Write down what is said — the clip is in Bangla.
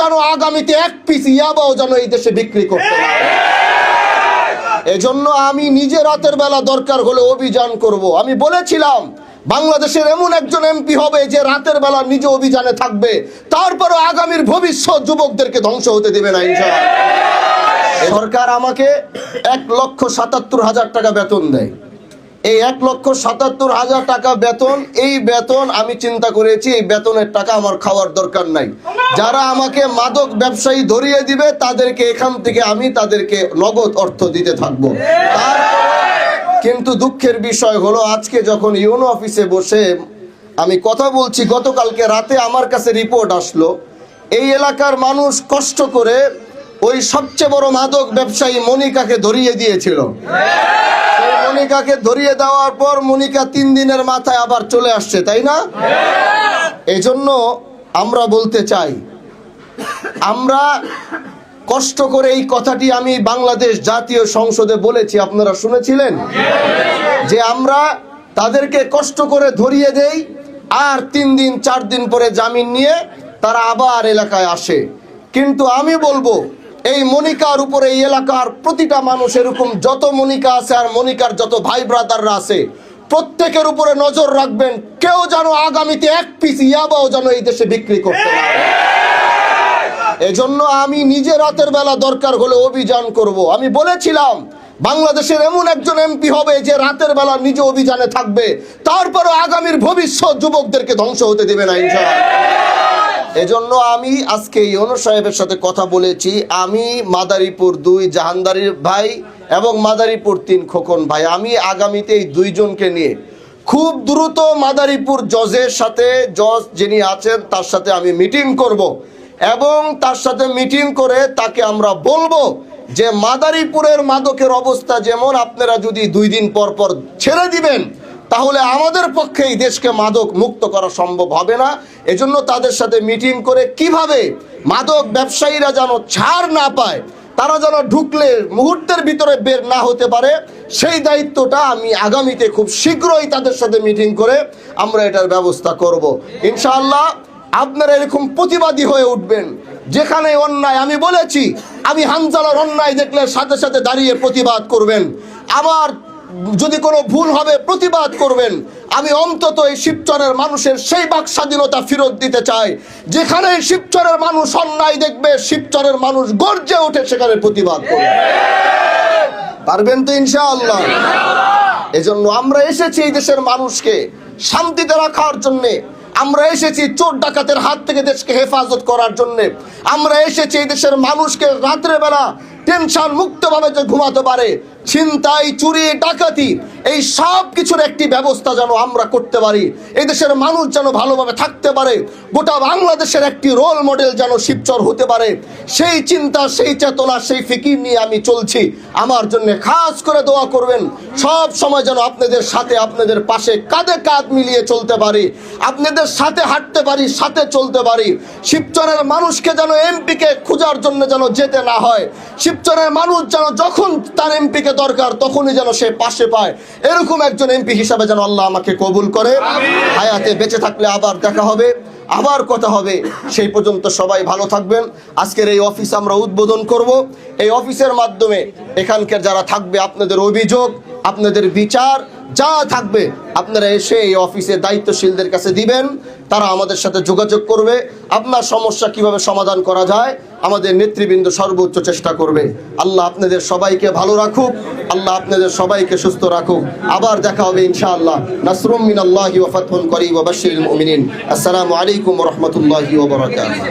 যেন আগামীতে এক পিস ইয়াবাও যেন এই দেশে বিক্রি করতে না পারে। এজন্য আমি নিজে রাতের বেলা দরকার হলে অভিযান করব। আমি বলেছিলাম বাংলাদেশের এমন একজন এমপি হবে যে রাতের বেলা নিজে অভিযানে থাকবে, তারপরে আগামীর ভবিষ্যৎ যুবকদেরকে ধ্বংস হতে দেবে না ইনশাআল্লাহ। সরকার আমাকে 1,77,000 টাকা বেতন দেয়। এই 1,77,000 টাকা বেতন, এই বেতন আমি চিন্তা করেছি এই বেতনের টাকা আমার খাওয়ার দরকার নাই। যারা আমাকে মাদক ব্যবসায়ী ধরিয়ে দিবে তাদেরকে এখান থেকে আমি তাদেরকে নগদ অর্থ দিতে থাকবো। কিন্তু দুঃখের বিষয় হলো আজকে যখন ইউনো অফিসে বসে আমি কথা বলছি, গতকালকে রাতে আমার কাছে রিপোর্ট আসলো এই এলাকার মানুষ কষ্ট করে ওই সবচেয়ে বড় মাদক ব্যবসায়ী মনিকাকে ধরিয়ে দিয়েছিল। মনিকাকে ধরিয়ে দেওয়ার পর মনিকা 3 দিনের মাথায় আবার চলে আসছে, তাই না? এই জন্য আমরা বলতে চাই, আমরা কষ্ট করে এই কথাটি আমি বাংলাদেশ জাতীয় সংসদে বলেছি, আপনারা শুনেছিলেন যে আমরা তাদেরকে কষ্ট করে ধরিয়ে দেই আর 3 দিন 4 দিন পরে জামিন নিয়ে তারা আবার এলাকায় আসে। কিন্তু আমি বলবো এই মনিকার উপরে এই এলাকার প্রতিটা মানুষ, এরকম যত মনিকা আছে আর মনিকার যত ভাই ব্রাদাররা আছে প্রত্যেকের উপরে নজর রাখবেন, কেউ যেন আগামীতে এক পিস ইয়াবাও যেন এই দেশে বিক্রি করতে না পারে। এজন্য আমি নিজে রাতের বেলা দরকার হলে অভিযান করব। আমি বলেছিলাম বাংলাদেশের এমন একজন এমপি হবে যে রাতের বেলা নিজে অভিযানে থাকবে, তারপরে আগামীর ভবিষ্যৎ যুবকদেরকে ধ্বংস হতে দেবে না ইনশাআল্লাহ। এজন্য আমি আজকে ইউনূস সাহেবের সাথে কথা বলেছি। আমি মাদারীপুর 2 জাহানদারির ভাই এবং মাদারীপুর 3 খোকন ভাই, আমি আগামীতে এই 2 জনকে নিয়ে খুব দ্রুত মাদারীপুর জজের সাথে, জজ যিনি আছেন তার সাথে আমি মিটিং করব এবং তার সাথে মিটিং করে তাকে আমরা বলবো যে মাদারীপুরের মাদকের অবস্থা যেমন আপনারা যদি 2 দিন পর পর ছেড়ে দিবেন তাহলে আমাদের পক্ষে এই দেশকে মাদক মুক্ত করা সম্ভব হবে না। এজন্য তাদের সাথে মিটিং করে কিভাবে মাদক ব্যবসায়ীরা যেন ছাড় না পায়, তারা যেন ঢুকলে মুহূর্তের ভিতরে বের না হতে পারে, সেই দায়িত্বটা আমি আগামীতে খুব শীঘ্রই তাদের সাথে মিটিং করে আমরা এটার ব্যবস্থা করব ইনশাআল্লাহ। আপনারা এরকম প্রতিবাদী হয়ে উঠবেন যেখানে অন্যায়, আমি বলেছি আমি হানজালার অন্যায় দেখলে সাথে সাথে দাঁড়িয়ে প্রতিবাদ করবেন, আমার যদি কোনো ভুল হবে প্রতিবাদ করবেন। আমি অন্তত এই শিবচরের মানুষের সেই বাক স্বাধীনতা ফেরত দিতে চাই, যেখানে শিবচরের মানুষ অন্যায় দেখবে শিবচরের মানুষ গর্জে ওঠে সেখানে প্রতিবাদ করবে। পারবেন তো ইনশাআল্লাহ? এজন্য আমরা এসেছি এই দেশের মানুষকে শান্তিতে রাখার জন্যে, আমরা এসেছি চোর ডাকাতের হাত থেকে দেশকে হেফাজত করার জন্য, আমরা এসেছি এই দেশের মানুষকে রাত্রে বেলা টেনশন মুক্তভাবে যে ঘুমাতে পারে, ছিনতাই চুরি ডাকাতি এই সব কিছুর একটি ব্যবস্থা যেন আমরা করতে পারি, এই দেশের মানুষ যেন ভালোভাবে থাকতে পারে, গোটা বাংলাদেশের একটি রোল মডেল যেন শিবচর হতে পারে, সেই চিন্তা, সেই চেতনা, সেই ফিকির নিয়ে আমি চলছি। আমার জন্য খাস করে দোয়া করবেন, সব সময় যেন আপনাদের সাথে, আপনাদের পাশে কাঁধে কাঁধ মিলিয়ে চলতে পারি, আপনাদের সাথে হাঁটতে পারি, সাথে চলতে পারি। শিবচরের মানুষকে যেন এমপিকে খোঁজার জন্য যেন যেতে না হয়, শিবচরের মানুষ যেন যখন তার এমপিকে দরকার তখনই যেন সে পাশে পায়, এরকম একজন এমপি হিসাবে যেন আল্লাহ আমাকে কবুল করে। হায়াতে বেঁচে থাকলে আবার দেখা হবে, আবার কথা হবে, সেই পর্যন্ত সবাই ভালো থাকবেন। আজকের এই অফিস আমরা উদ্বোধন করব। এই অফিসের মাধ্যমে এখানকার যারা থাকবে আপনাদের অভিযোগ, আপনাদের বিচার যা থাকবে আপনারা এসে এই অফিসে দায়িত্বশীলদের কাছে দিবেন, তারা আমাদের সাথে যোগাযোগ করবে। আপনার সমস্যা কিভাবে সমাধান করা যায় আমাদের নেতৃবৃন্দ সর্বোচ্চ চেষ্টা করবে। আল্লাহ আপনাদের সবাইকে ভালো রাখুক, আল্লাহ আপনাদের সবাইকে সুস্থ রাখুক। আবার দেখা হবে ইনশাআল্লাহ। নাসরুম মিনাল্লাহি ওয়া ফাতহুন করিব ওয়া বাশশিরিল মুমিনিন। আসসালামু আলাইকুম ওয়া রাহমাতুল্লাহি ওয়া বারাকাতুহু।